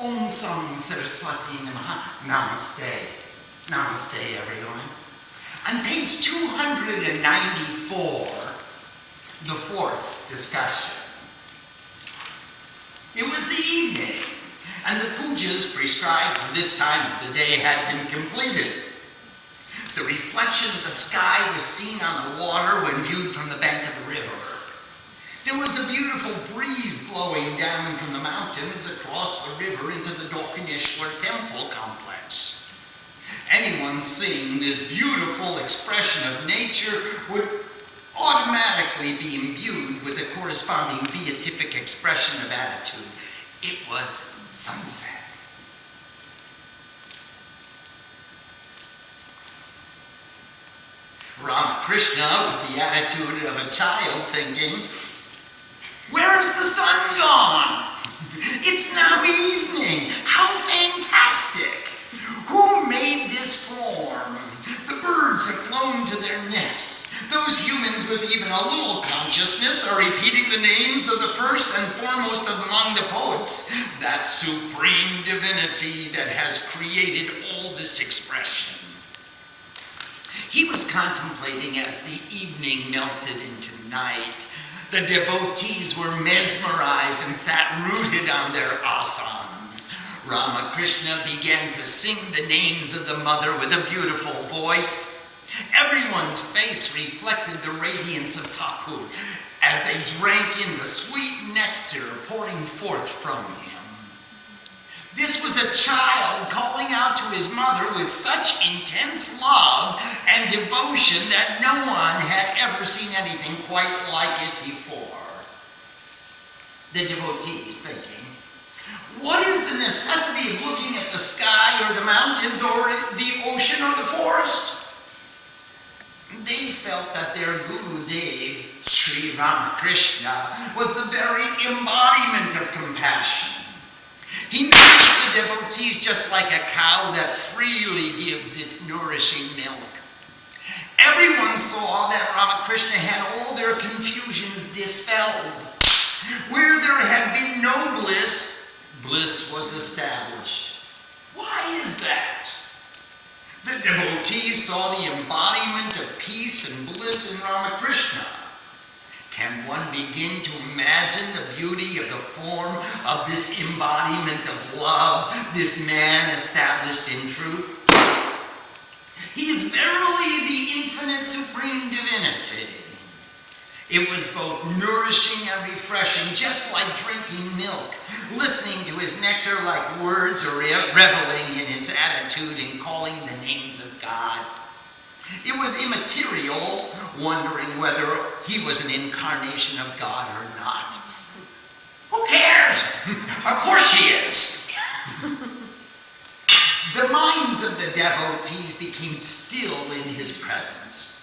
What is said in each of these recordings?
Om Sam Saraswati Namaha. Namaste. Namaste, everyone. On page 294, the fourth discussion. It was the evening, and the pujas prescribed for this time of the day had been completed. The reflection of the sky was seen on the water when viewed from the bank of the river. There was a beautiful breeze blowing down from the mountains across the river into the Dakshineshwar temple complex. Anyone seeing this beautiful expression of nature would automatically be imbued with a corresponding beatific expression of attitude. It was sunset. Ramakrishna, with the attitude of a child, thinking, "Where is the sun gone? It's now evening. How fantastic! Who made this form? The birds have flown to their nests. Those humans with even a little consciousness are repeating the names of the first and foremost of among the poets, that supreme divinity that has created all this expression." He was contemplating as the evening melted into night. The devotees were mesmerized and sat rooted on their asanas. Ramakrishna began to sing the names of the mother with a beautiful voice. Everyone's face reflected the radiance of Thakur as they drank in the sweet nectar pouring forth from him. This was a child calling out to his mother with such intense love and devotion that no one had ever seen anything quite like it before. The devotees thinking, what is the necessity of looking at the sky or the mountains or the ocean or the forest? They felt that their Gurudev, Sri Ramakrishna, was the very embodiment of compassion. He nourished the devotees just like a cow that freely gives its nourishing milk. Everyone saw that Ramakrishna had all their confusions dispelled. Where there had been no bliss, bliss was established. Why is that? The devotees saw the embodiment of peace and bliss in Ramakrishna. Can one begin to imagine the beauty of the form of this embodiment of love, this man established in truth? He is verily the infinite supreme divinity. It was both nourishing and refreshing, just like drinking milk, listening to his nectar like words, or reveling in his attitude in calling the names of God. It was immaterial, wondering whether he was an incarnation of God or not. Who cares? Of course he is. The minds of the devotees became still in his presence.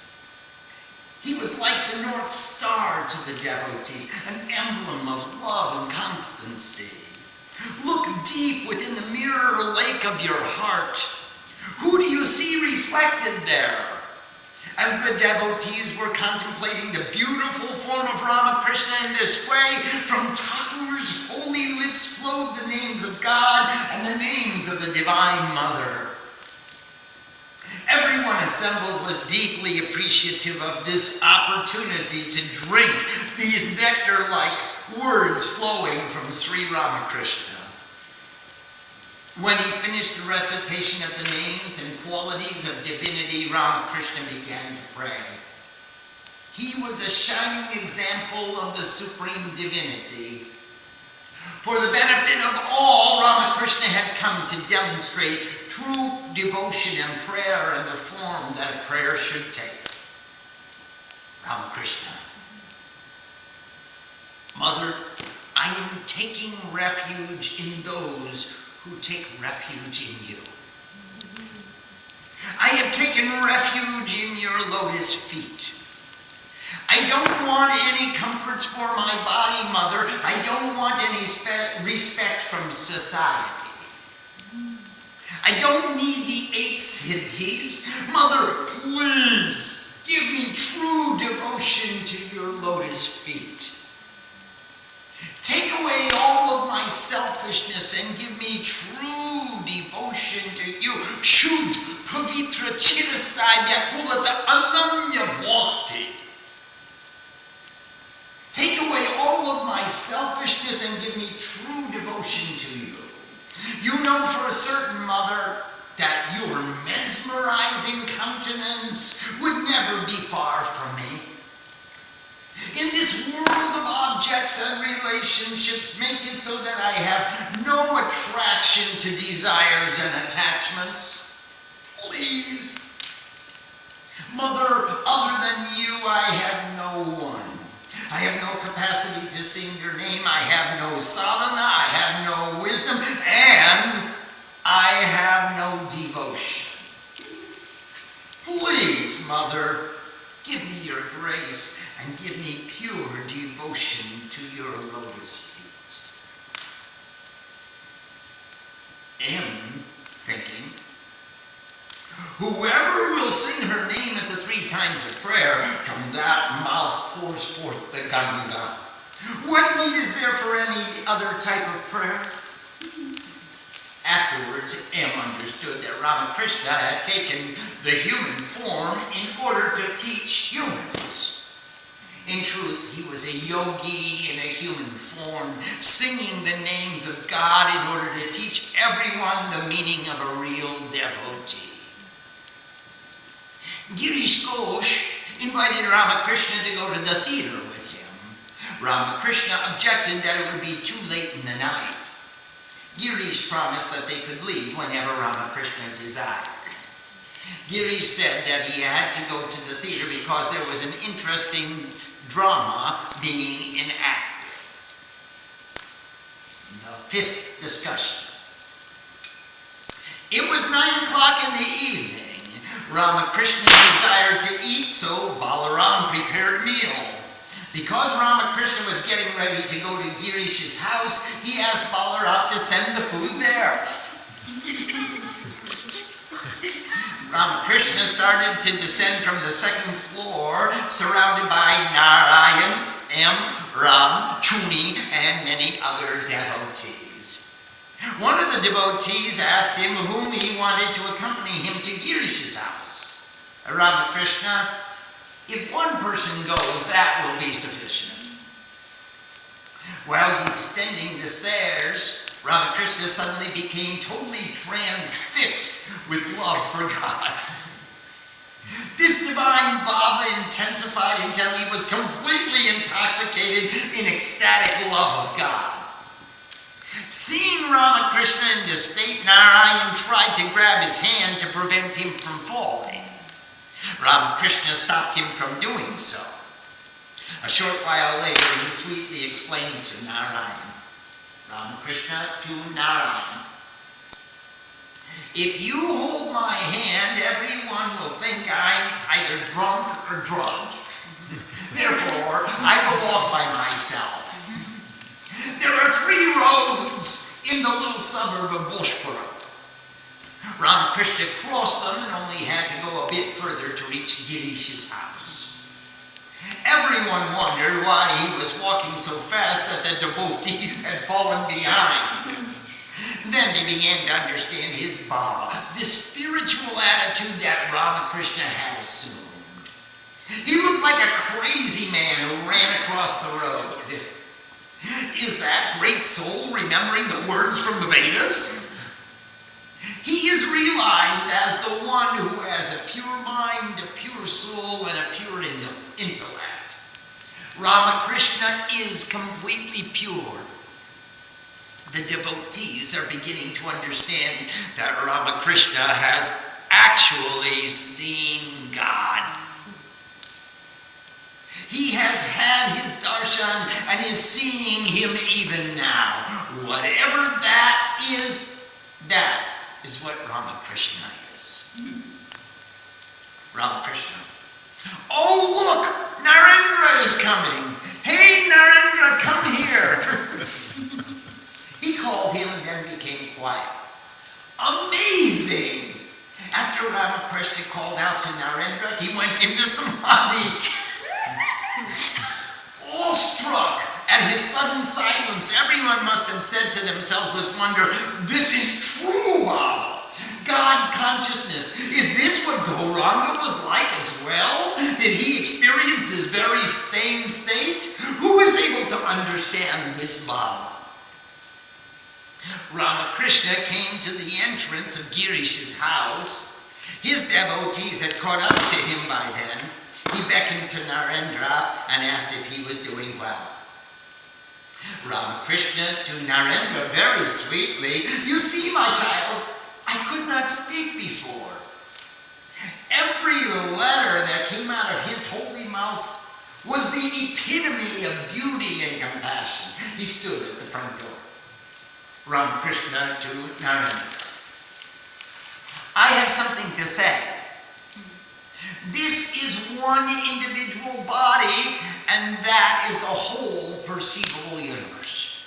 He was like the North Star to the devotees, an emblem of love and constancy. Look deep within the mirror lake of your heart. Who do you see reflected there? As the devotees were contemplating the beautiful form of Ramakrishna in this way, from Thakur's holy lips flowed the names of God and the names of the Divine Mother. Everyone assembled was deeply appreciative of this opportunity to drink these nectar-like words flowing from Sri Ramakrishna. When he finished the recitation of the names and qualities of divinity, Ramakrishna began to pray. He was a shining example of the supreme divinity. For the benefit of all, Ramakrishna had come to demonstrate true devotion and prayer and the form that a prayer should take. Ramakrishna. Mother, I am taking refuge in those who take refuge in you. I have taken refuge in your lotus feet. I don't want any comforts for my body, Mother. I don't want any respect from society. I don't need the 8 siddhis. Mother, please give me true devotion to your lotus feet. Take away all of my selfishness selfishness and give me true devotion to you. Shud pavitra chirastai vyakulata ananya bhakti. Take away all of my selfishness and give me true devotion to you. You know for a certain, Mother, that your mesmerizing countenance would never be far from me. In this world of objects and relationships, make it so that I have no attraction to desires and attachments. Please. Mother, other than you, I have no one. I have no capacity to sing your name. I have no sadhana. I have no wisdom. And I have no devotion. Please, Mother, give me your grace and give me pure devotion to your lotus feet. M, thinking, whoever will sing her name at the 3 times of prayer, from that mouth pours forth the Ganga. What need is there for any other type of prayer? Afterwards, M understood that Ramakrishna had taken the human form in order to teach humans. In truth, he was a yogi in a human form, singing the names of God in order to teach everyone the meaning of a real devotee. Girish invited Ramakrishna to go to the theater with him. Ramakrishna objected that it would be too late in the night. Girish promised that they could leave whenever Ramakrishna desired. Girish said that he had to go to the theater because there was an interesting drama being enacted. The 5th discussion. It was 9 o'clock in the evening. Ramakrishna desired to eat, so Balaram prepared a meal. Because Ramakrishna was getting ready to go to Girish's house, he asked Balaram to send the food there. Ramakrishna started to descend from the 2nd floor, surrounded by Narayan, M, Ram, Chuni, and many other devotees. One of the devotees asked him whom he wanted to accompany him to Girish's house. Ramakrishna, if one person goes, that will be sufficient. While descending the stairs, Ramakrishna suddenly became totally transfixed with love for God. This divine bhava intensified until he was completely intoxicated in ecstatic love of God. Seeing Ramakrishna in this state, Narayan tried to grab his hand to prevent him from falling. Ramakrishna stopped him from doing so. A short while later, he sweetly explained to Narayan, Ramakrishna to Narayan, if you hold my hand, everyone will think I'm either drunk or drugged. Therefore, I will walk by myself. There are 3 roads in the little suburb of Bhojpura. Ramakrishna crossed them and only had to go a bit further to reach Girish's house. Everyone wondered why he was walking so fast that the devotees had fallen behind. Then they began to understand his bhava, this spiritual attitude that Ramakrishna had assumed. He looked like a crazy man who ran across the road. Is that great soul remembering the words from the Vedas? He is realized as the one who has a pure mind, a pure soul, and a pure intellect. Ramakrishna is completely pure. The devotees are beginning to understand that Ramakrishna has actually seen God. He has had his darshan and is seeing him even now. Whatever that is what Ramakrishna is. Ramakrishna. Oh, look! Narendra is coming! Hey, Narendra, come here! He called him and then became quiet. Amazing! After Ramakrishna called out to Narendra, he went into samadhi. Awestruck, At his sudden silence, everyone must have said to themselves with wonder, "This is true, Baba. God consciousness. Is this what Gauranga was like as well? Did he experience this very same state? Who is able to understand this Baba?" Ramakrishna came to the entrance of Girish's house. His devotees had caught up to him by then. He beckoned to Narendra and asked if he was doing well. Ramakrishna to Narendra very sweetly, "You see, my child, I could not speak before." Every letter that came out of his holy mouth was the epitome of beauty and compassion. He stood at the front door. Ramakrishna to Narendra, "I have something to say. This is one individual body, and that is the whole perceivable universe.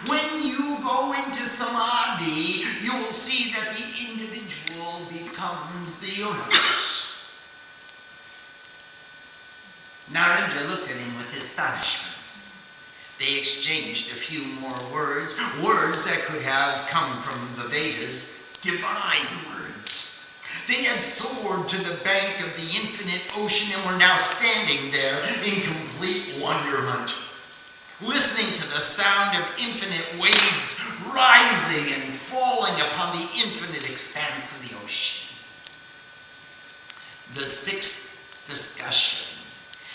When you go into samadhi, you will see that the individual becomes the universe." Narendra looked at him with astonishment. They exchanged a few more words that could have come from the Vedas, divine words. They had soared to the bank of the infinite ocean and were now standing there in complete wonderment, listening to the sound of infinite waves rising and falling upon the infinite expanse of the ocean. The sixth discussion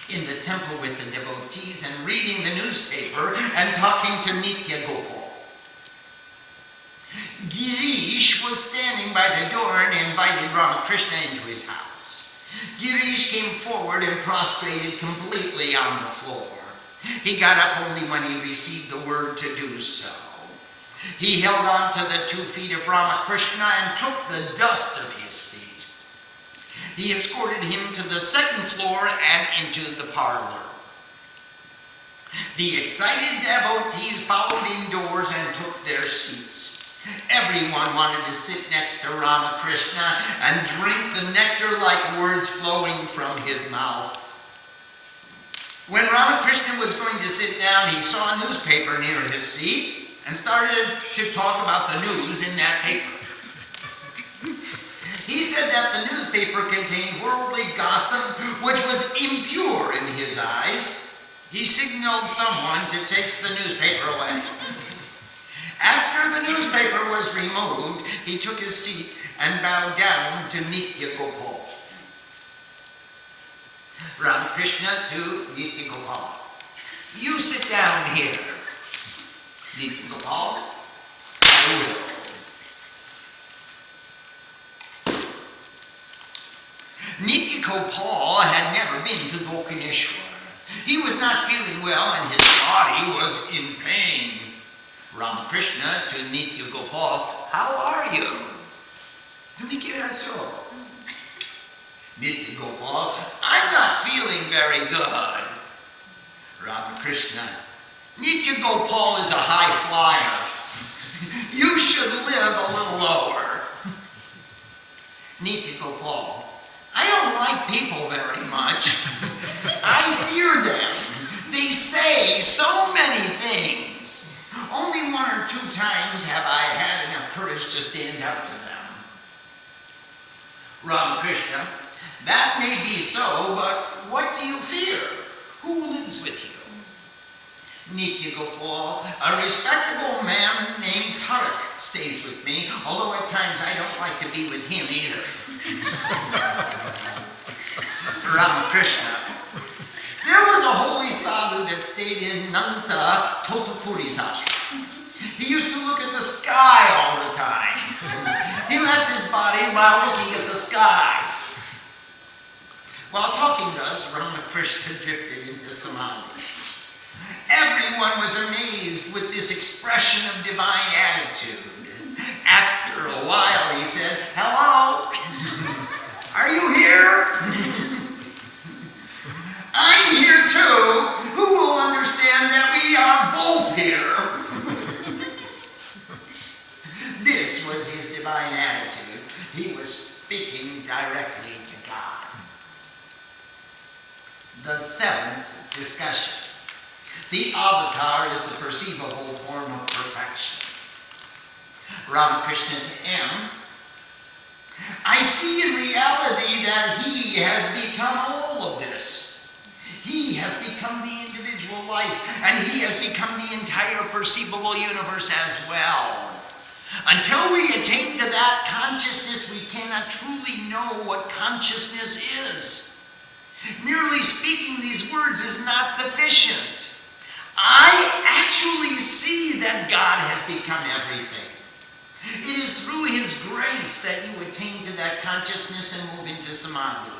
in the temple with the devotees and reading the newspaper and talking to Nitya Gopal. Girish was standing by the door and invited Ramakrishna into his house. Girish came forward and prostrated completely on the floor. He got up only when he received the word to do so. He held on to the 2 feet of Ramakrishna and took the dust of his feet. He escorted him to the 2nd floor and into the parlor. The excited devotees followed indoors and took their seats. Everyone wanted to sit next to Ramakrishna and drink the nectar like words flowing from his mouth. When Ramakrishna was going to sit down, he saw a newspaper near his seat and started to talk about the news in that paper. He said that the newspaper contained worldly gossip, which was impure in his eyes. He signaled someone to take the newspaper away. After the newspaper was removed, he took his seat and bowed down to Nitya Gopal. Ramakrishna to Nitya Gopal, "You sit down here." Nitya Gopal, "I will." Nitya Gopal had never been to Gokaneshwar. He was not feeling well and his body was in pain. Ramakrishna to Nitya Gopal, "How are you?" Nitya Gopal, "I'm not feeling very good." Ramakrishna, "Nitya Gopal is a high flyer. You should live a little lower." Nitya Gopal, "I don't like people very much. I fear them. They say so many things. Only 1 or 2 times have I had enough courage to stand up to them." Ramakrishna, "That may be so, but what do you fear? Who lives with you?" Nitya Gopal, "A respectable man named Tarak stays with me, although at times I don't like to be with him either." Ramakrishna, "There was a holy sadhu that stayed in Nanta Totapuri's ashram. He used to look at the sky all the time. He left his body while looking at the sky." While talking thus, Ramakrishna drifted into samadhi. Everyone was amazed with this expression of divine attitude. After a while, he said, "Hello? Are you here?" "I'm here too. Who will understand that we are both here?" This was his divine attitude. He was speaking directly to God. The 7th discussion. The avatar is the perceivable form of perfection. Ramakrishna to M. I see in reality that he has become all of this. He has become the individual life, and he has become the entire perceivable universe as well. Until we attain to that consciousness, we cannot truly know what consciousness is. Merely speaking these words is not sufficient. I actually see that God has become everything. It is through his grace that you attain to that consciousness and move into samadhi.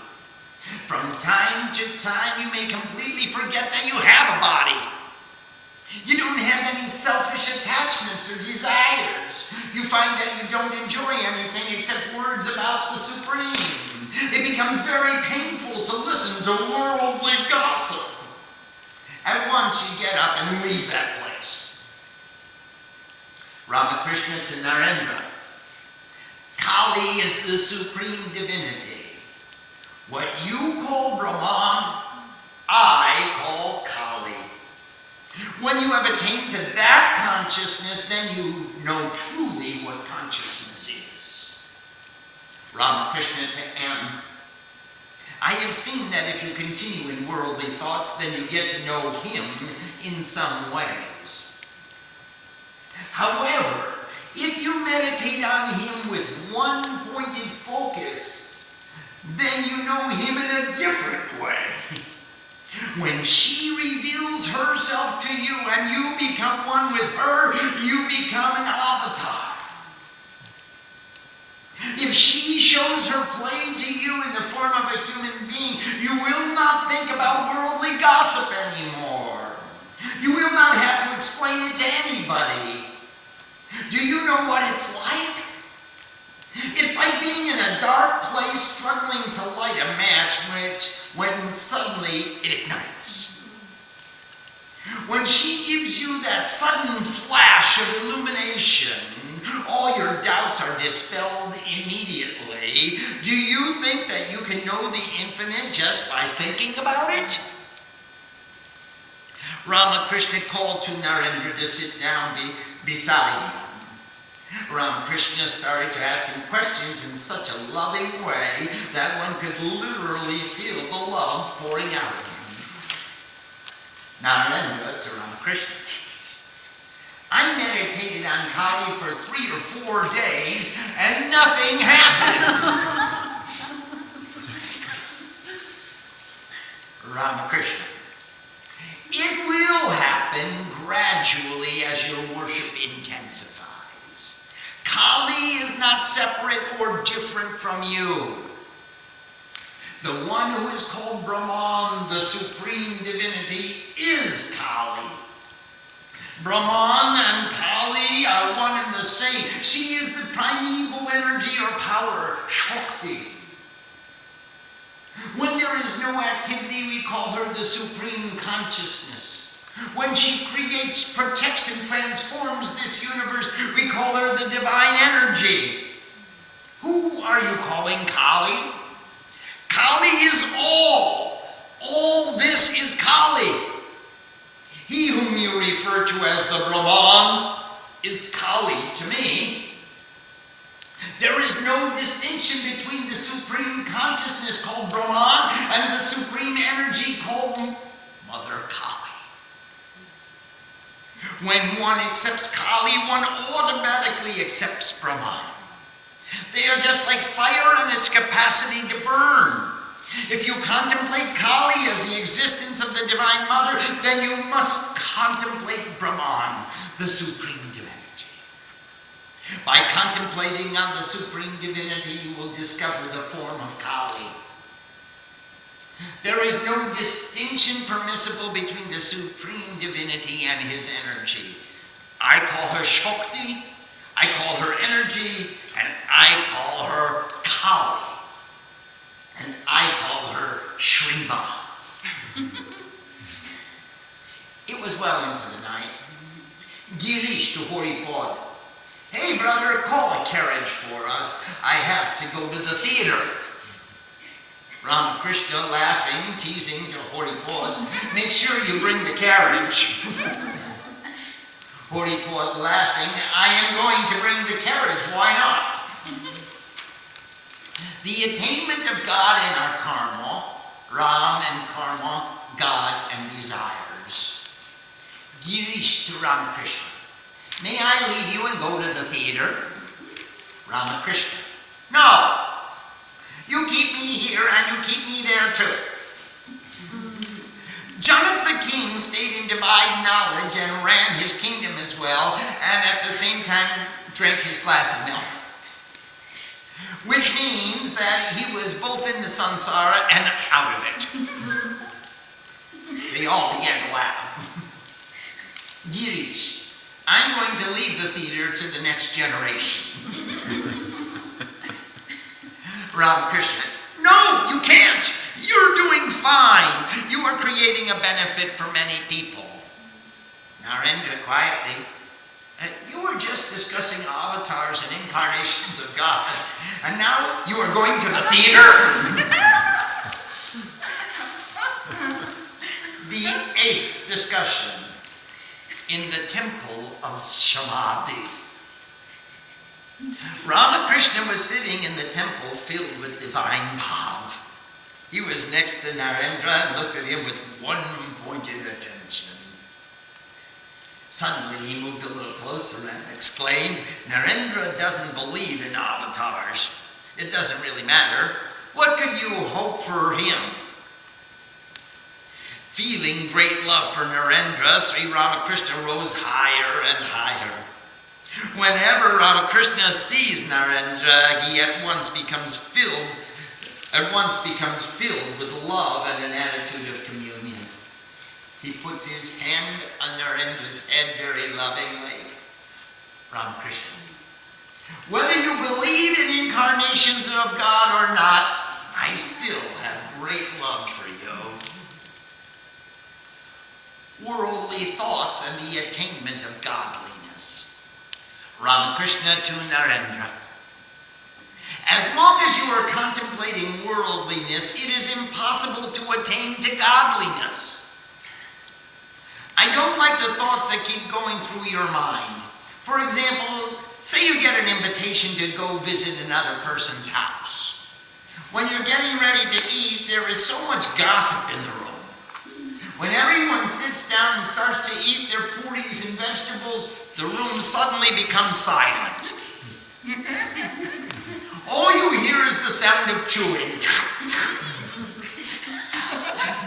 From time to time, you may completely forget that you have a body. You don't have any selfish attachments or desires. You find that you don't enjoy anything except words about the Supreme. It becomes very painful to listen to worldly gossip. At once you get up and leave that place. Ramakrishna to Narendra. Kali is the supreme divinity. What you call Brahman, I call Kali. When you have attained to that consciousness, then you know truly what consciousness is. Ramakrishna to M. I have seen that if you continue in worldly thoughts, then you get to know him in some ways. However, if you meditate on him with one pointed focus, then you know him in a different way. When she reveals herself to you and you become one with her, you become an avatar. If she shows her play to you in the form of a human being, you will not think about worldly gossip anymore. You will not have to explain it to anybody. Do you know what it's like? It's like being in a dark place struggling to light a match when suddenly it ignites. When she gives you that sudden flash of illumination, all your doubts are dispelled immediately. Do you think that you can know the infinite just by thinking about it? Ramakrishna called to Narendra to sit down beside him. Ramakrishna started to ask him questions in such a loving way that one could literally feel the love pouring out of him. Narendra to Ramakrishna. I meditated on Kali for 3 or 4 days and nothing happened. Ramakrishna. It will happen gradually as your worship intensifies. Kali is not separate or different from you. The one who is called Brahman, the supreme divinity, is Kali. Brahman and Kali are one and the same. She is the primeval energy or power, Shakti. When there is no activity, we call her the supreme consciousness. When she creates, protects, and transforms this universe, we call her the divine energy. Who are you calling Kali? Kali is all. All this is Kali. He whom you refer to as the Brahman is Kali to me. There is no distinction between the supreme consciousness called Brahman and the supreme energy called Mother Kali. When one accepts Kali, one automatically accepts Brahman. They are just like fire and its capacity to burn. If you contemplate Kali as the existence of the Divine Mother, then you must contemplate Brahman, the Supreme Divinity. By contemplating on the Supreme Divinity, you will discover the form of Kali. There is no distinction permissible between the Supreme Divinity and his energy. I call her Shakti, I call her energy, and I call her Kali. And I call her Shriva. It was well into the night. Girish to Hori called, "Hey brother, call a carriage for us. I have to go to the theater." Ramakrishna, laughing, teasing to Haripod, make sure you bring the carriage. Haripod, laughing, I am going to bring the carriage, why not? The attainment of God in our karma, Ram and karma, God and desires. Girish to Ramakrishna, may I leave you and go to the theater? Ramakrishna, no! You keep me here and you keep me there too. Janak the king stayed in divine knowledge and ran his kingdom as well, and at the same time drank his glass of milk. Which means that he was both in the samsara and out of it. They all began to laugh. Girish, I'm going to leave the theater to the next generation. Ramakrishna, no, you can't. You're doing fine. You are creating a benefit for many people. Narendra, quietly, you were just discussing avatars and incarnations of God, and now you are going to the theater? The 8th discussion in the temple of Samadhi. Ramakrishna was sitting in the temple filled with divine bhav. He was next to Narendra and looked at him with one-pointed attention. Suddenly he moved a little closer and exclaimed, Narendra doesn't believe in avatars. It doesn't really matter. What could you hope for him? Feeling great love for Narendra, Sri Ramakrishna rose higher and higher. Whenever Ramakrishna sees Narendra, he at once becomes filled with love and an attitude of communion. He puts his hand on Narendra's head very lovingly. Ramakrishna, whether you believe in incarnations of God or not, I still have great love for you. Worldly thoughts and the attainment of godliness. Ramakrishna to Narendra. As long as you are contemplating worldliness, it is impossible to attain to godliness. I don't like the thoughts that keep going through your mind. For example, say you get an invitation to go visit another person's house. When you're getting ready to eat, there is so much gossip in the room. When everyone sits down and starts to eat their puris and vegetables, the room suddenly becomes silent. All you hear is the sound of chewing.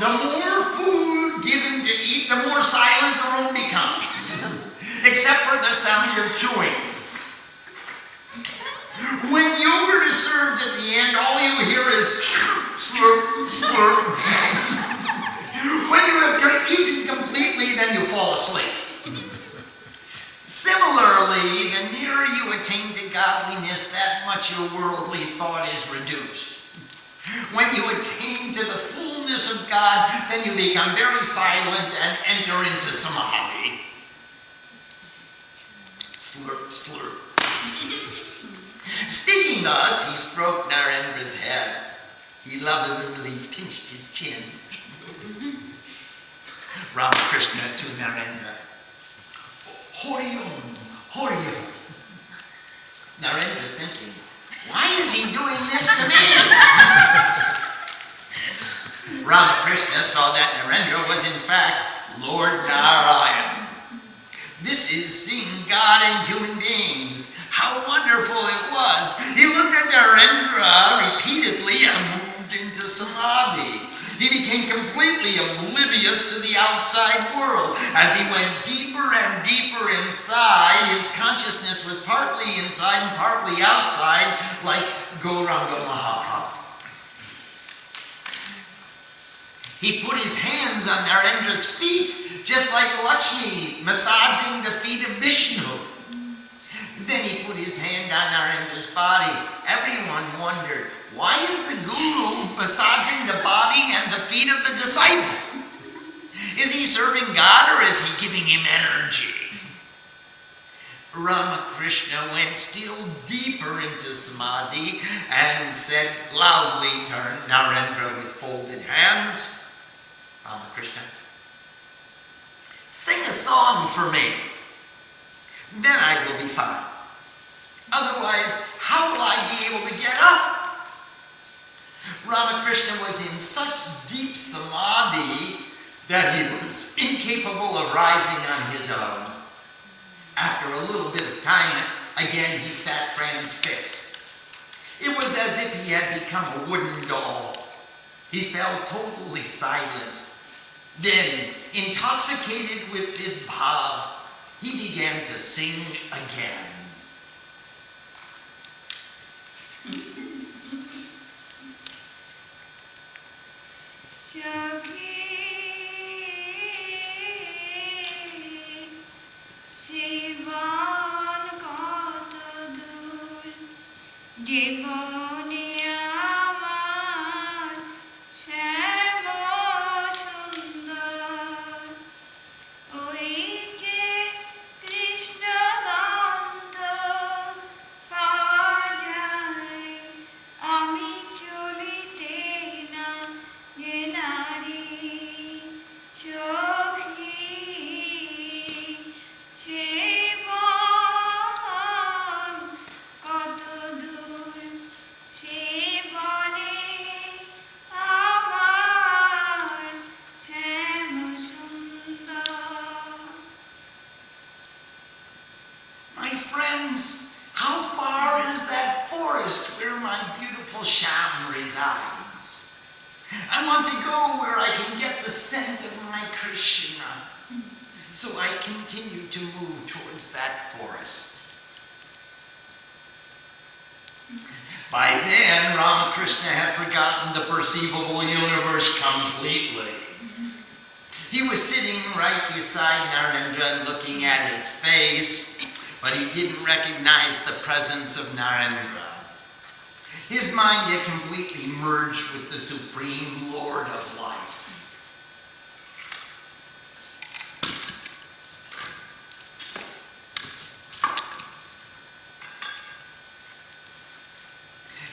The more food given to eat, the more silent the room becomes, except for the sound of chewing. When yogurt is served at the end, all you hear is slurp, slurp. When you have eaten completely, then you fall asleep. Similarly, the nearer you attain to godliness, that much your worldly thought is reduced. When you attain to the fullness of God, then you become very silent and enter into samadhi. Slurp, slurp. Speaking thus, he stroked Narendra's head. He lovingly pinched his chin. Ramakrishna to Narendra. Horiom, Horiom. Narendra thinking, why is he doing this to me? Ramakrishna saw that Narendra was in fact Lord Narayan. This is seeing God in human beings. How wonderful it was. He looked at Narendra repeatedly and moved into samadhi. He became completely oblivious to the outside world. As he went deeper and deeper inside, his consciousness was partly inside and partly outside, like Gauranga Mahaprabhu. He put his hands on Narendra's feet, just like Lakshmi massaging the feet of Vishnu. Then he put his hand on Narendra's body. Everyone wondered, why is the guru massaging the body and the feet of the disciple? Is he serving God or is he giving him energy? Ramakrishna went still deeper into samadhi and said loudly to Narendra with folded hands, Ramakrishna, sing a song for me. Then I will be fine. Otherwise, how will I be able to get up? Ramakrishna was in such deep samadhi that he was incapable of rising on his own. After a little bit of time, again he sat transfixed. It was as if he had become a wooden doll. He fell totally silent. Then, intoxicated with this bhav, he began to sing again. I want to go where I can get the scent of my Krishna. So I continue to move towards that forest. By then, Ramakrishna had forgotten the perceivable universe completely. He was sitting right beside Narendra and looking at his face, but he didn't recognize the presence of Narendra. His mind had completely merged with the Supreme Lord of life.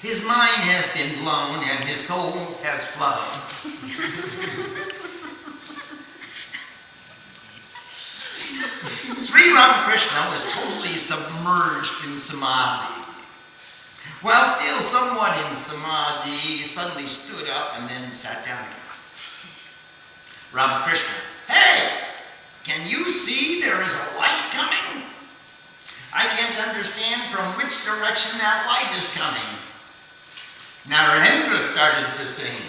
His mind has been blown and his soul has flown. Sri Ramakrishna was totally submerged in samadhi. While still somewhat in samadhi, he suddenly stood up and then sat down again. Ramakrishna, hey, can you see there is a light coming? I can't understand from which direction that light is coming. Narendra started to sing.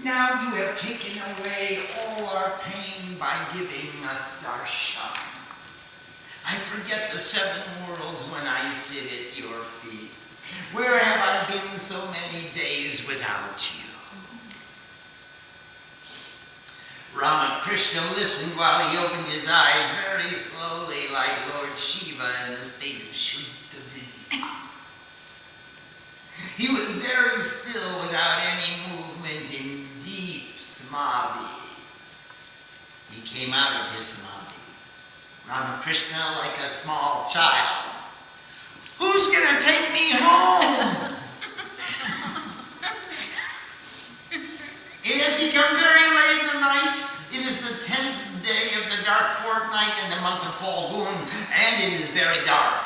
Now you have taken away all our pain by giving us darshan. I forget the 7 worlds when I sit at your feet. Where have I been so many days without you? Ramakrishna listened while he opened his eyes very slowly, like Lord Shiva in the state of Shuddha Vidya. He was very still without any movement in deep samadhi. He came out of his samadhi. Ramakrishna like a small child. Who's going to take me home? It has become very late in the night. It is the 10th day of the dark fortnight in the month of Falgun, and it is very dark.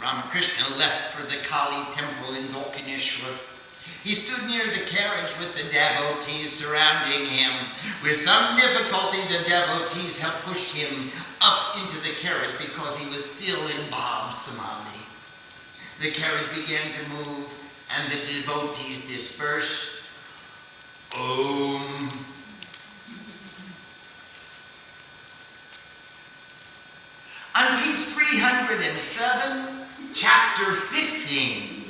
Ramakrishna left for the Kali temple in Dakshineshwar. He stood near the carriage with the devotees surrounding him. With some difficulty, the devotees had pushed him up into the carriage because he was still in Bhav Samadhi. The carriage began to move and the devotees dispersed. Om. On page 307, chapter 15,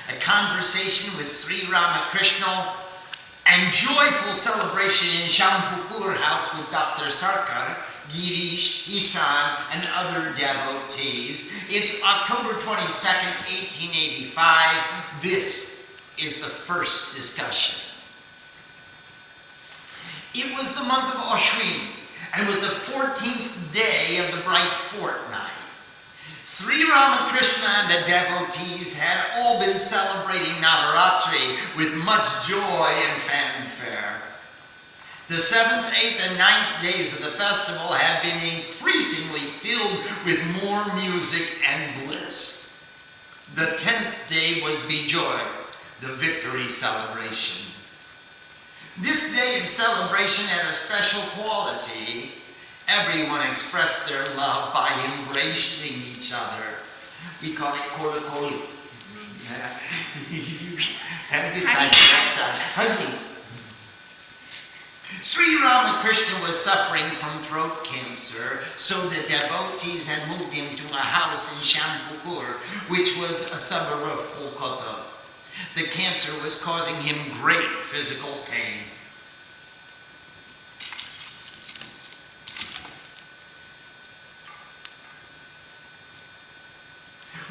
a conversation with Sri Ramakrishna and joyful celebration in Shampukur house with Dr. Sarkar, Girish, Isan, and other devotees. It's October 22nd, 1885. This is the first discussion. It was the month of Ashwin, and was the 14th day of the bright fortnight. Sri Ramakrishna and the devotees had all been celebrating Navaratri with much joy and fanfare. The 7th, 8th, and 9th days of the festival had been increasingly filled with more music and bliss. The 10th day was Bijoy, the victory celebration. This day of celebration had a special quality. Everyone expressed their love by embracing each other. We call it koli koli. And this side, that side, hugging. Sri Ramakrishna was suffering from throat cancer, so the devotees had moved him to a house in Shampukur, which was a suburb of Kolkata. The cancer was causing him great physical pain.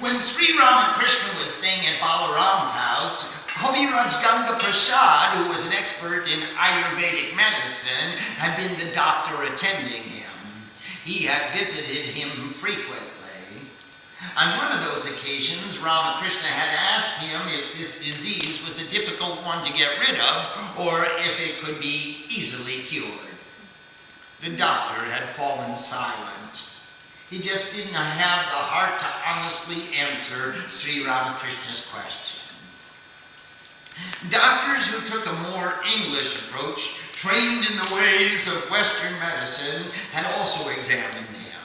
When Sri Ramakrishna was staying at Balaram's house, Kaviraj Ganga Prasad, who was an expert in Ayurvedic medicine, had been the doctor attending him. He had visited him frequently. On one of those occasions, Ramakrishna had asked him if this disease was a difficult one to get rid of, or if it could be easily cured. The doctor had fallen silent. He just didn't have the heart to honestly answer Sri Ramakrishna's question. Doctors who took a more English approach, trained in the ways of Western medicine, had also examined him.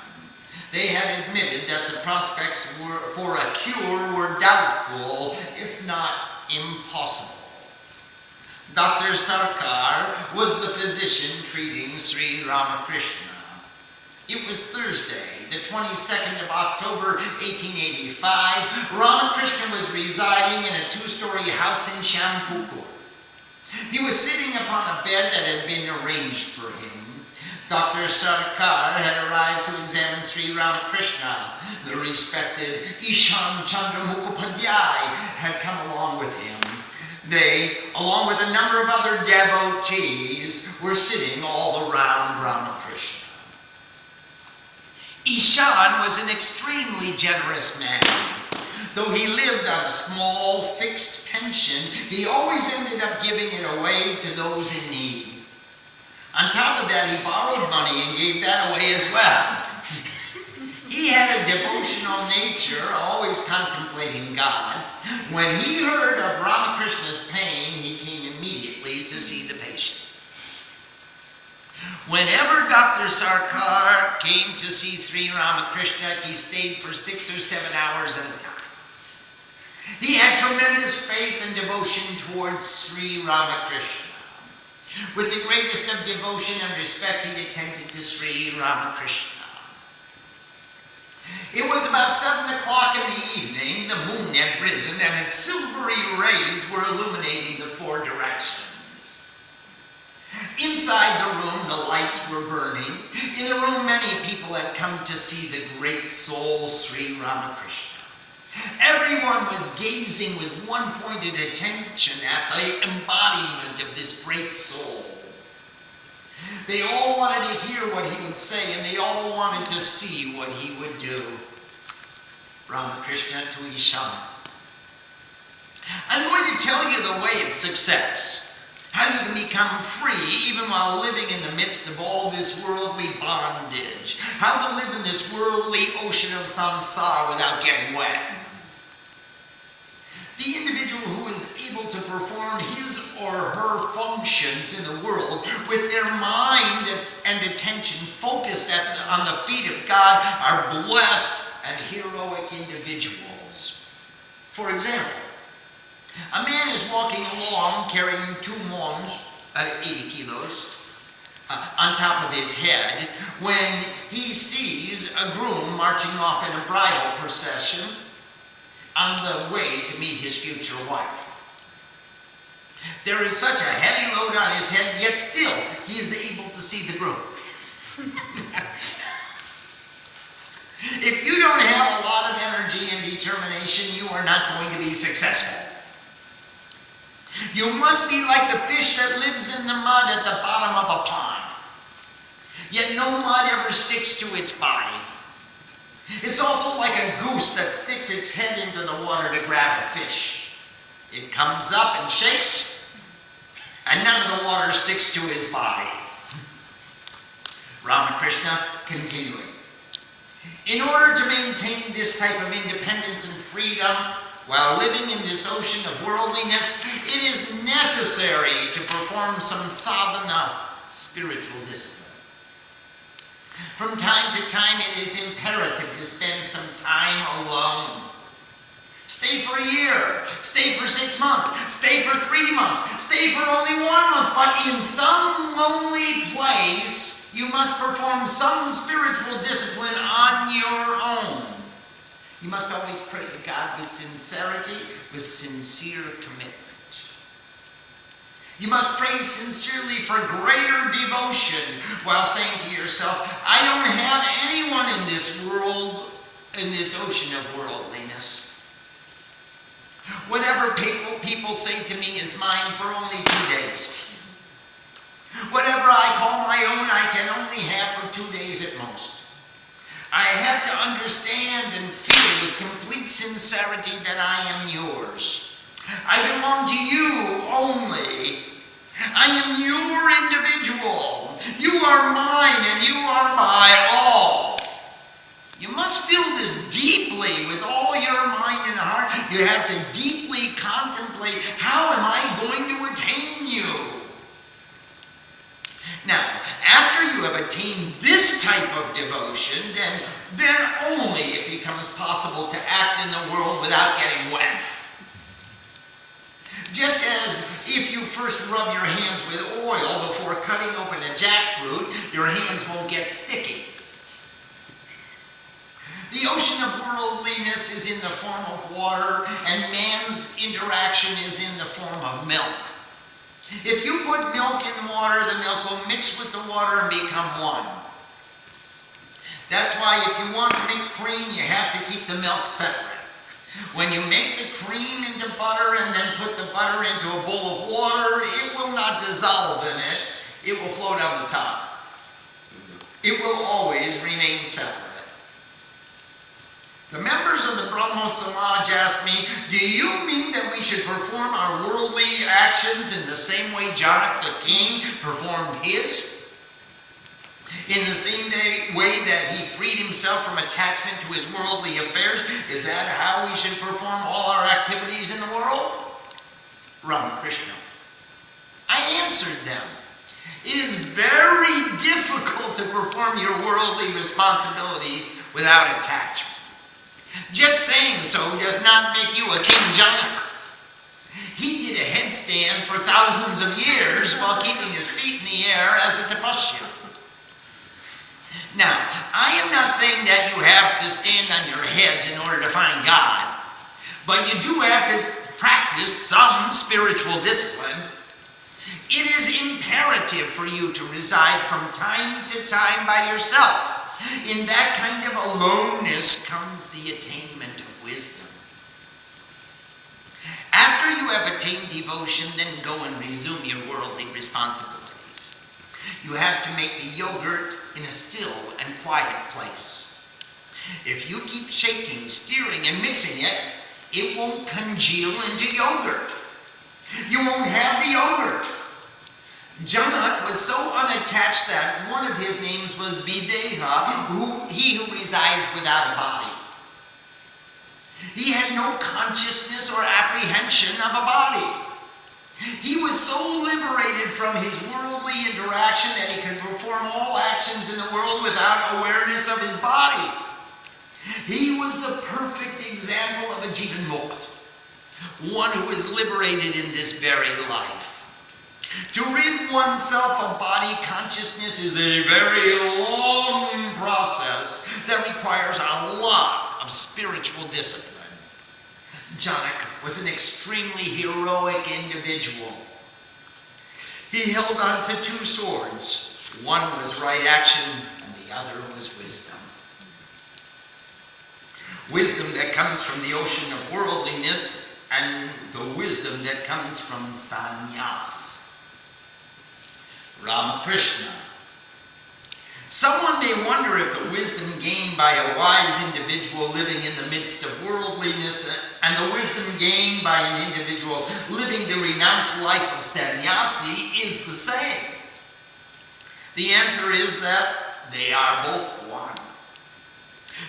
They had admitted that the prospects for a cure were doubtful, if not impossible. Dr. Sarkar was the physician treating Sri Ramakrishna. It was Thursday, the 22nd of October, 1885. Ramakrishna was residing in a two-story house in Shampukur. He was sitting upon a bed that had been arranged for him. Dr. Sarkar had arrived to examine Sri Ramakrishna. The respected Ishan Chandra Mukhopadhyay had come along with him. They, along with a number of other devotees, were sitting all around Ramakrishna. Ishan was an extremely generous man. Though he lived on a small, fixed pension, he always ended up giving it away to those in need. On top of that, he borrowed money and gave that away as well. He had a devotional nature, always contemplating God. When he heard of Ramakrishna's pain, he came immediately to see the patient. Whenever Dr. Sarkar came to see Sri Ramakrishna, he stayed for 6 or 7 hours at a time. He had tremendous faith and devotion towards Sri Ramakrishna. With the greatest of devotion and respect, he attended to Sri Ramakrishna. It was about 7 o'clock in the evening. The moon had risen and its silvery rays were illuminating the 4 directions. Inside the room, the lights were burning. In the room, many people had come to see the great soul, Sri Ramakrishna. Everyone was gazing with one-pointed attention at the embodiment of this great soul. They all wanted to hear what he would say, and they all wanted to see what he would do. Ramakrishna to Ishan. I'm going to tell you the way of success. How you can become free even while living in the midst of all this worldly bondage. How to live in this worldly ocean of samsara without getting wet. The individual who is able to perform his or her functions in the world with their mind and attention focused on the feet of God are blessed and heroic individuals. For example, a man is walking along carrying 2 mons, 80 kilos, on top of his head when he sees a groom marching off in a bridal procession on the way to meet his future wife. There is such a heavy load on his head, yet still he is able to see the groom. If you don't have a lot of energy and determination, you are not going to be successful. You must be like the fish that lives in the mud at the bottom of a pond. Yet no mud ever sticks to its body. It's also like a goose that sticks its head into the water to grab a fish. It comes up and shakes, and none of the water sticks to his body. Ramakrishna continuing. In order to maintain this type of independence and freedom, while living in this ocean of worldliness, it is necessary to perform some sadhana, spiritual discipline. From time to time, it is imperative to spend some time alone. Stay for a year, stay for 6 months, stay for 3 months, stay for only 1 month, but in some lonely place, you must perform some spiritual discipline on your own. You must always pray to God with sincerity, with sincere commitment. You must pray sincerely for greater devotion while saying to yourself, I don't have anyone in this world, in this ocean of worldliness. Whatever people say to me is mine for only 2 days. Whatever I call my own, I can only have for 2 days at most. I have to understand and feel with complete sincerity that I am yours. I belong to you only. I am your individual. You are mine and you are my all. You must feel this deeply with all your mind and heart. You have to deeply contemplate, how am I going to attain you? Now, after you have attained this type of devotion, then only it becomes possible to act in the world without getting wet. Just as if you first rub your hands with oil before cutting open a jackfruit, your hands won't get sticky. The ocean of worldliness is in the form of water, and man's interaction is in the form of milk. If you put milk in water, the milk will mix with the water and become one. That's why if you want to make cream, you have to keep the milk separate. When you make the cream into butter and then put the butter into a bowl of water, it will not dissolve in it. It will float on the top. It will always remain separate. The members of the Brahmo Samaj asked me, do you mean that we should perform our worldly actions in the same way Janak the king performed his? In the same way that he freed himself from attachment to his worldly affairs, is that how we should perform all our activities in the world? Ramakrishna. I answered them. It is very difficult to perform your worldly responsibilities without attachment. Just saying so does not make you a King Janak. He did a headstand for thousands of years while keeping his feet in the air as a tapasya. Now, I am not saying that you have to stand on your heads in order to find God, but you do have to practice some spiritual discipline. It is imperative for you to reside from time to time by yourself. In that kind of aloneness comes the attainment of wisdom. After you have attained devotion, then go and resume your worldly responsibilities. You have to make the yogurt in a still and quiet place. If you keep shaking, stirring, and mixing it, it won't congeal into yogurt. You won't have the yogurt. Janak was so unattached that one of his names was Videha, he who resides without a body. He had no consciousness or apprehension of a body. He was so liberated from his worldly interaction that he could perform all actions in the world without awareness of his body. He was the perfect example of a Jivan Mukta, one who is liberated in this very life. To rid oneself of body consciousness is a very long process that requires a lot of spiritual discipline. Janak was an extremely heroic individual. He held on to two swords. One was right action and the other was wisdom. Wisdom that comes from the ocean of worldliness and the wisdom that comes from sannyas. Ramakrishna. Someone may wonder if the wisdom gained by a wise individual living in the midst of worldliness and the wisdom gained by an individual living the renounced life of sannyasi is the same. The answer is that they are both one.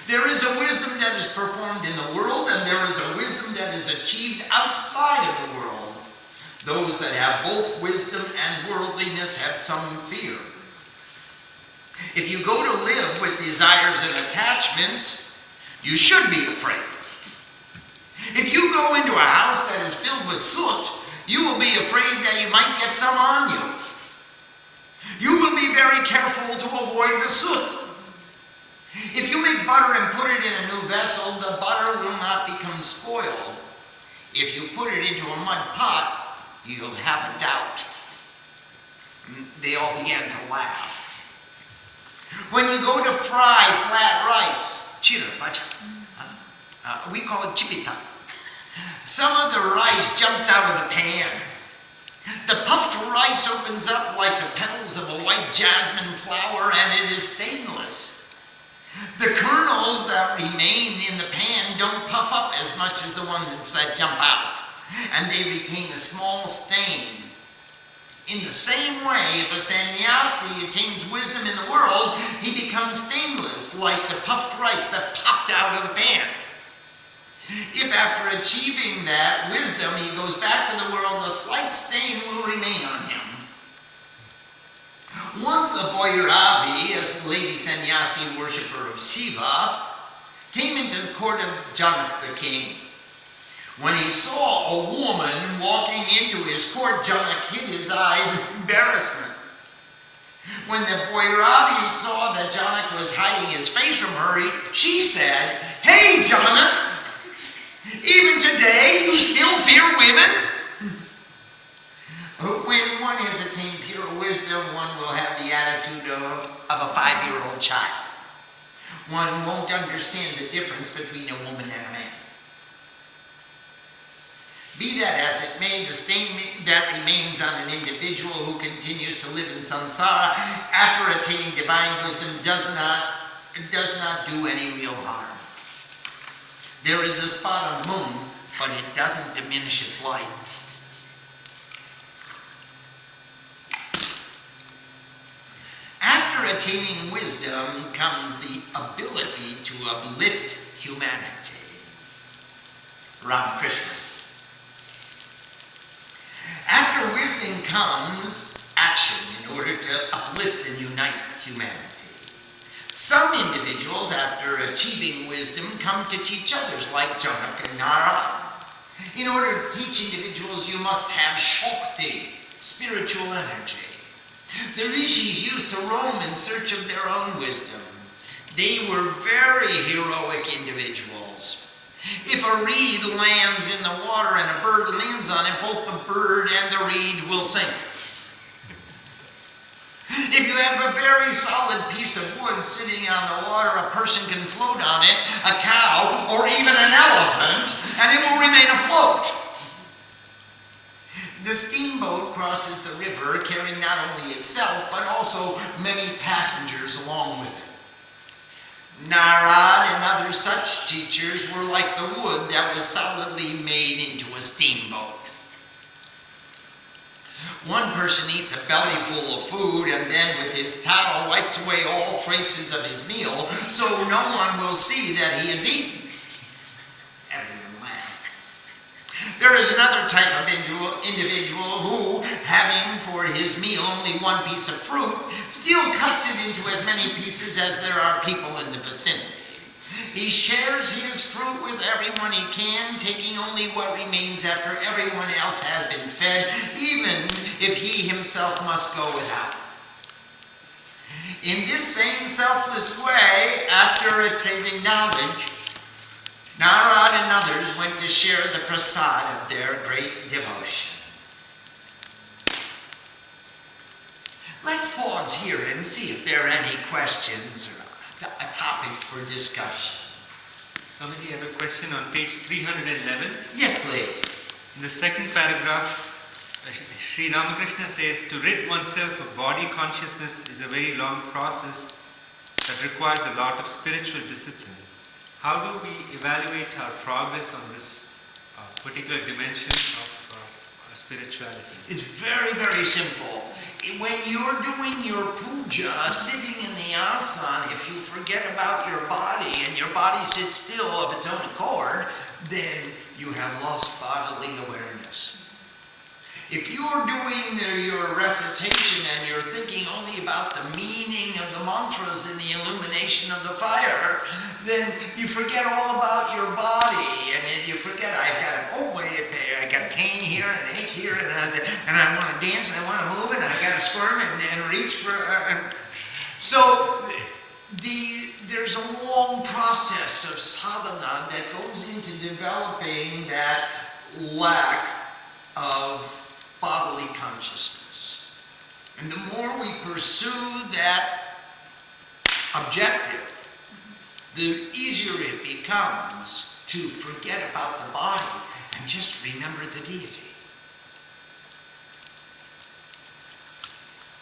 There is a wisdom that is performed in the world, and there is a wisdom that is achieved outside of the world. Those that have both wisdom and worldliness have some fear. If you go to live with desires and attachments, you should be afraid. If you go into a house that is filled with soot, you will be afraid that you might get some on you. You will be very careful to avoid the soot. If you make butter and put it in a new vessel, the butter will not become spoiled. If you put it into a mud pot, you'll have a doubt. They all began to laugh. When you go to fry flat rice, we call it chipita. Some of the rice jumps out of the pan. The puffed rice opens up like the petals of a white jasmine flower, and it is stainless. The kernels that remain in the pan don't puff up as much as the ones that jump out, and they retain a small stain. In the same way, if a sannyasi attains wisdom in the world, he becomes stainless, like the puffed rice that popped out of the pan. If after achieving that wisdom he goes back to the world, a slight stain will remain on him. Once a Bhairavi, a lady sannyasi worshipper of Shiva, came into the court of Janak the king. When he saw a woman walking into his court, Janak hid his eyes in embarrassment. When the Bhairavi saw that Janak was hiding his face from her, she said, "Hey, Janak, even today you still fear women?" When one has attained pure wisdom, one will have the attitude of a 5-year-old child. One won't understand the difference between a woman and a man. Be that as it may, the stain that remains on an individual who continues to live in samsara after attaining divine wisdom does not do any real harm. There is a spot on the moon, but it doesn't diminish its light. After attaining wisdom comes the ability to uplift humanity. Ramakrishna. After wisdom comes action in order to uplift and unite humanity. Some individuals, after achieving wisdom, come to teach others, like Janak and Narada. In order to teach individuals, you must have Shakti, spiritual energy. The rishis used to roam in search of their own wisdom. They were very heroic individuals. If a reed lands in the water and a bird lands on it, both the bird and the reed will sink. If you have a very solid piece of wood sitting on the water, a person can float on it, a cow, or even an elephant, and it will remain afloat. The steamboat crosses the river carrying not only itself, but also many passengers along with it. Narad and other such teachers were like the wood that was solidly made into a steamboat. One person eats a belly full of food and then with his towel wipes away all traces of his meal so no one will see that he has eaten. And There is another type of individual who, having for his meal only one piece of fruit, still cuts it into as many pieces as there are people in the vicinity. He shares his fruit with everyone he can, taking only what remains after everyone else has been fed, even if he himself must go without. In this same selfless way, after attaining knowledge, Narad and others went to share the prasad of their great devotion. Let's pause here and see if there are any questions or topics for discussion. Swamiji, I have a question on page 311. Yes, please. In the second paragraph, Sri Ramakrishna says, to rid oneself of body consciousness is a very long process that requires a lot of spiritual discipline. How do we evaluate our progress on this particular dimension of spirituality? It's very, very simple. When you're doing your puja, sitting in the asana, if you forget about your body and your body sits still of its own accord, then you have lost bodily awareness. If you're doing your recitation and you're thinking only about the meaning of the mantras and the illumination of the fire, then you forget all about your body, and you forget, I got pain here and ache here, and I want to dance and I want to move and I got to squirm and reach for. So there's a long process of sadhana that goes into developing that lack of bodily consciousness. And the more we pursue that objective, the easier it becomes to forget about the body and just remember the deity.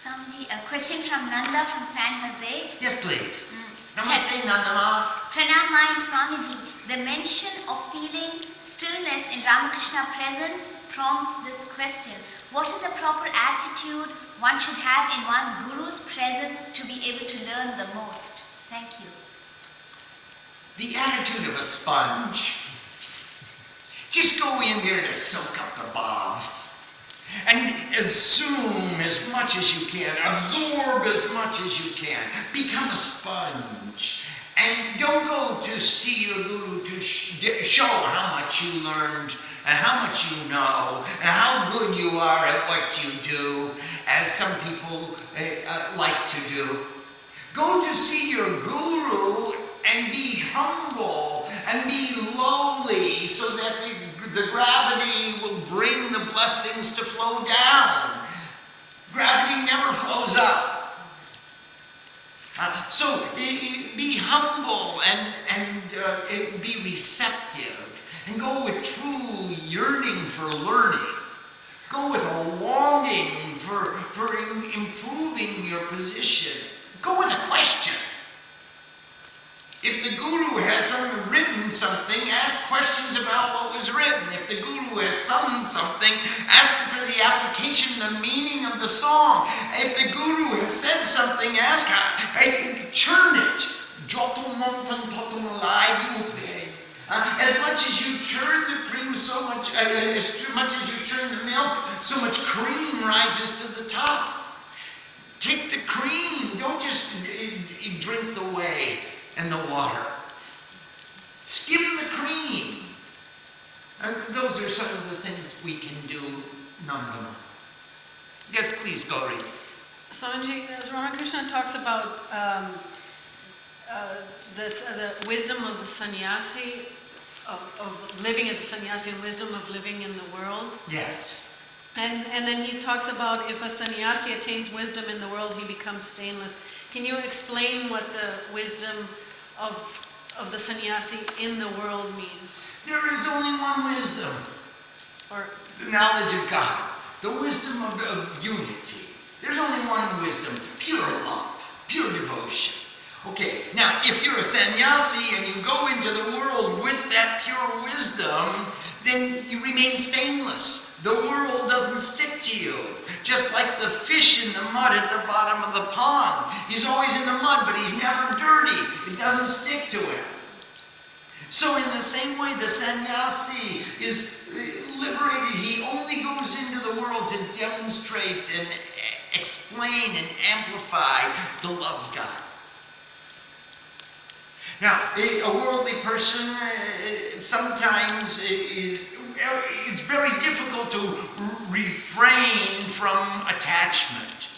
Swamiji, a question from Nanda from San Jose. Yes, please. Namaste, Nandama. Pranam Ma and Swamiji, the mention of feeling stillness in Ramakrishna presence prompts this question. What is a proper attitude one should have in one's guru's presence to be able to learn the most? Thank you. The attitude of a sponge. Just go in there to soak up the bhav. And assume as much as you can. Absorb as much as you can. Become a sponge. And don't go to see your guru to show how much you learned and how much you know and how good you are at what you do, as some people like to do. Go to see your guru and be humble and be lowly so that the gravity will bring the blessings to flow down. Gravity never flows up. So be humble and be receptive, and go with true yearning for learning. Go with a longing for improving your position. Go with a question. If the guru has written something, ask questions about what was written. If the guru has sung something, ask for the application, the meaning of the song. If the guru has said something, ask, churn it. As much as you churn the cream, as much as you churn the milk, so much cream rises to the top. Take the cream. Don't just drink the whey and the water. Skim the cream. And those are some of the things we can do, Nandama. Yes, please, Gauri. Swamiji, Ramakrishna talks about the wisdom of the sannyasi, of living as a sannyasi, and wisdom of living in the world. Yes. And then he talks about if a sannyasi attains wisdom in the world, he becomes stainless. Can you explain what the wisdom of the sannyasi in the world means? There is only one wisdom. Or the knowledge of God. The wisdom of unity. There's only one wisdom. Pure love. Pure devotion. Okay, now if you're a sannyasi and you go into the world with that pure wisdom, then you remain stainless. The world doesn't stick to you. Just like the fish in the mud at the bottom of the pond. He's always in the mud, but he's never dirty. It doesn't stick to him. So in the same way, the sannyasi is liberated. He only goes into the world to demonstrate and explain and amplify the love of God. Now, a worldly person, sometimes it's very difficult to refrain from attachment.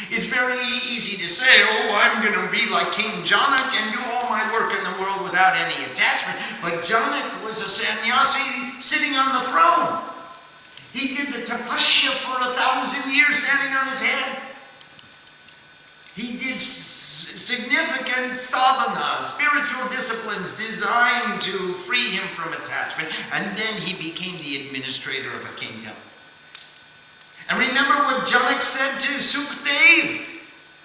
It's very easy to say, oh, I'm going to be like King Janak and do all my work in the world without any attachment. But Janak was a sannyasi sitting on the throne. He did the tapasya for 1,000 years standing on his head. He did significant sadhana, spiritual disciplines designed to free him from attachment, and then he became the administrator of a kingdom. And remember what Janak said to Sukdev.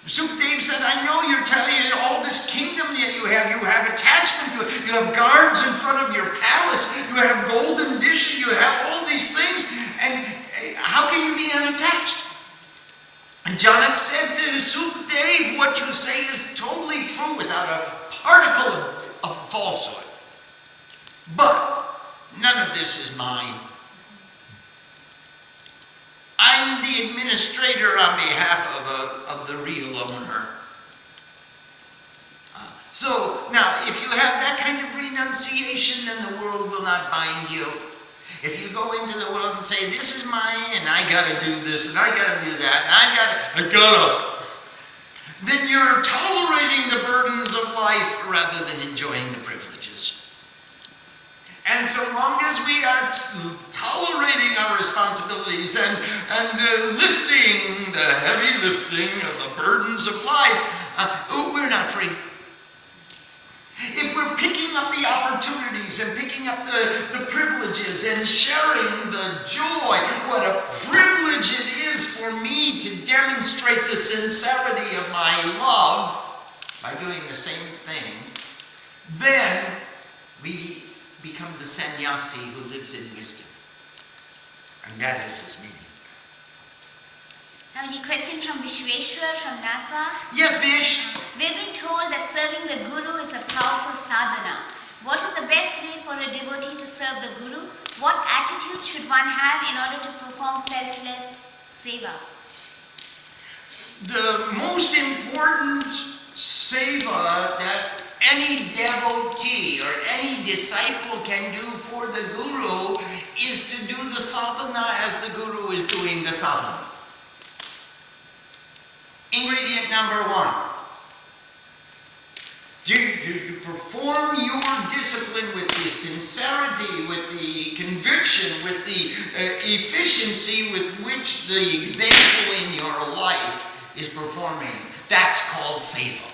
Sukdev said, I know you're telling you all this kingdom that you have attachment to it. You have guards in front of your palace, you have golden dishes, you have all these things, and how can you be unattached? And Janak said to Sukdev, what you say is totally true without a particle of falsehood. But none of this is mine. I'm the administrator on behalf of the real owner. So now, if you have that kind of renunciation, then the world will not bind you. If you go into the world and say, this is mine, and I gotta do this, and I gotta do that, and I gotta, then you're tolerating the burdens of life rather than enjoying the privileges. And so long as we are tolerating our responsibilities and lifting the heavy lifting of the burdens of life, we're not free. If we're picking up the opportunities and picking up the privileges and sharing the joy, what a privilege it is for me to demonstrate the sincerity of my love by doing the same thing, then we become the sannyasi who lives in wisdom. And that is his meaning. Now, a question from Vishweshwar from Nagpur. Yes, Vish? We've been told that serving the Guru is a powerful sadhana. What is the best way for a devotee to serve the Guru? What attitude should one have in order to perform selfless seva? The most important seva that any devotee or any disciple can do for the Guru is to do the sadhana as the Guru is doing the sadhana. Ingredient number one. To perform your discipline with the sincerity, with the conviction, with the efficiency with which the example in your life is performing. That's called seva.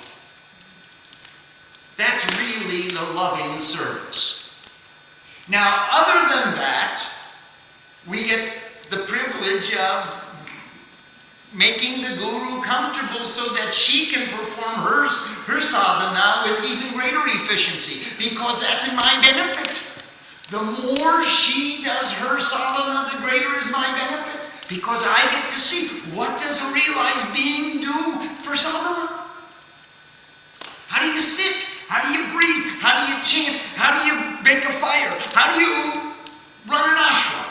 That's really the loving service. Now, other than that, we get the privilege of making the Guru comfortable so that she can perform her sadhana with even greater efficiency, because that's in my benefit. The more she does her sadhana, the greater is my benefit, because I get to see what does a realized being do for sadhana. How do you sit? How do you breathe? How do you chant? How do you make a fire? How do you run an ashram?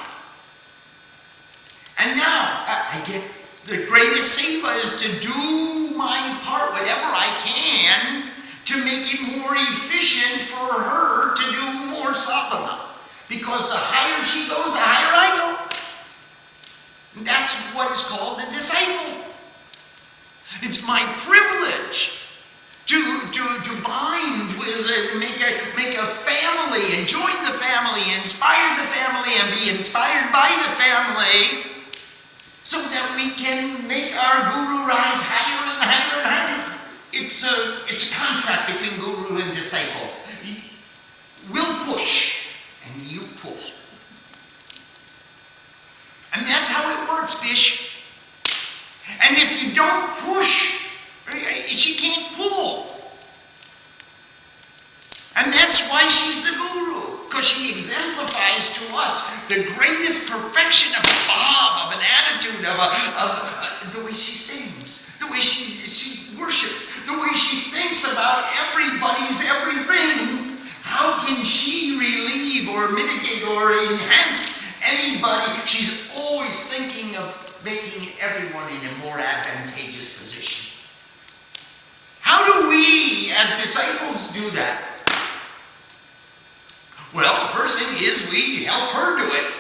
And now I get the greatest seva is to do my part, whatever I can, to make it more efficient for her to do more sadhana. Because the higher she goes, the higher I go. That's what is called the disciple. It's my privilege to bind with it, make a family, and join the family, inspire the family, and be inspired by the family, so that we can make our Guru rise higher and higher and higher. It's a contract between Guru and disciple. We'll push, and you pull. And that's how it works, Bish. And if you don't push, she can't pull. And that's why she's the Guru, because she exemplifies to us the greatest perfection of a bhav, of an attitude, of the way she sings, the way she worships, the way she thinks about everybody's everything. How How can she relieve or mitigate or enhance anybody? She's always thinking of making everyone in a more advantageous position. How do we, as disciples, do that? Well, the first thing is we help her do it.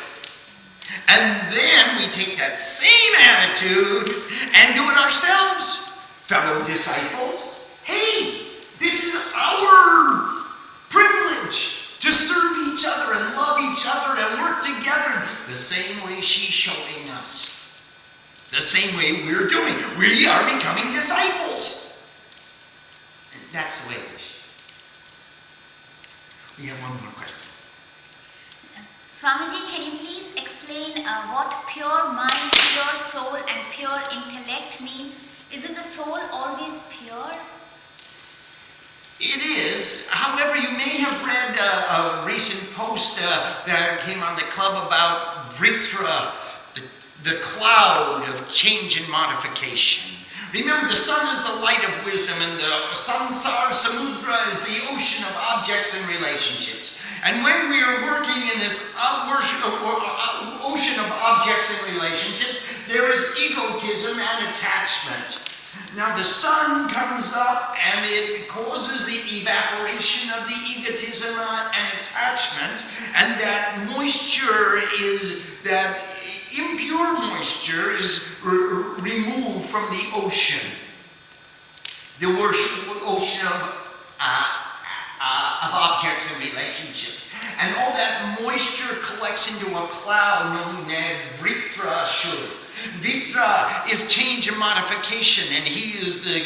And then we take that same attitude and do it ourselves. Fellow disciples, hey, this is our privilege to serve each other and love each other and work together the same way she's showing us. The same way we're doing. We are becoming disciples. And that's the way it is. We have one more question. Swamiji, can you please explain what pure mind, pure soul and pure intellect mean? Isn't the soul always pure? It is. However, you may have read a recent post that came on the club about Vritra, the cloud of change and modification. Remember, the sun is the light of wisdom, and the samsara samudra is the ocean of objects and relationships. And when we are working in this ocean of objects and relationships, there is egotism and attachment. Now the sun comes up and it causes the evaporation of the egotism and attachment, and that moisture is, that impure moisture is removed from the ocean. The ocean of objects and relationships. And all that moisture collects into a cloud known as Vritra should. Vritra is change and modification, and he is the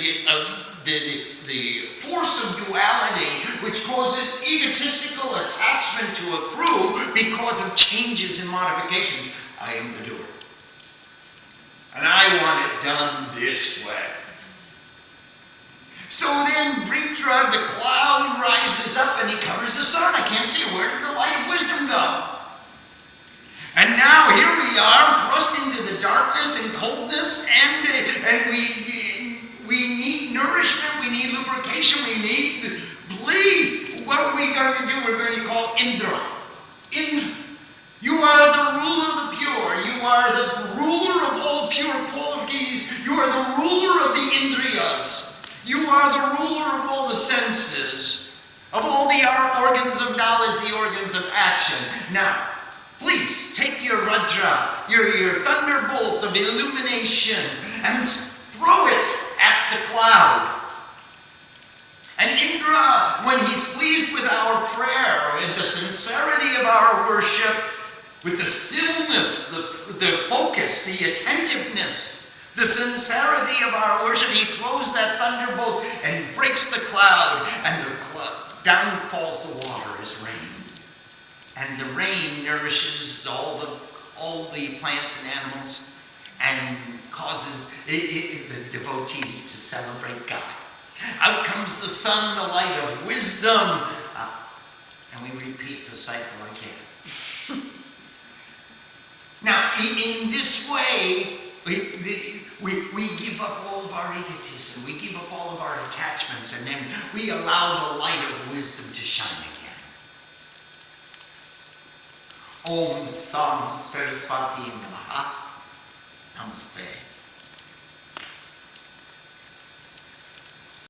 force of duality which causes egotistical attachment to accrue because of changes and modifications. I am the doer. And I want it done this way. So then Vritra, the cloud, rises up and he covers the sun. I can't see it. Where did the light of wisdom go? And now here we are, thrust into the darkness and coldness, and we need nourishment, we need lubrication, we need, please, what are we going to do? We're going to call Indra. You are the ruler of the pure. You are the ruler of all pure qualities. You are the ruler of the Indriyas. You are the ruler of all the senses, of all the organs of knowledge, the organs of action. Now, please take your Vajra, your thunderbolt of illumination, and throw it at the cloud. And Indra, when he's pleased with our prayer, with the sincerity of our worship, with the stillness, the focus, the attentiveness, the sincerity of our worship, he throws that thunderbolt and breaks the cloud, and down falls the water as rain. And the rain nourishes all the plants and animals and causes the devotees to celebrate God. Out comes the sun, the light of wisdom, and we repeat the cycle again. Now, in this way, we give up all of our egotism, we give up all of our attachments, and then we allow the light of wisdom to shine again. Om Sam Saraswati Namaha. Namaste.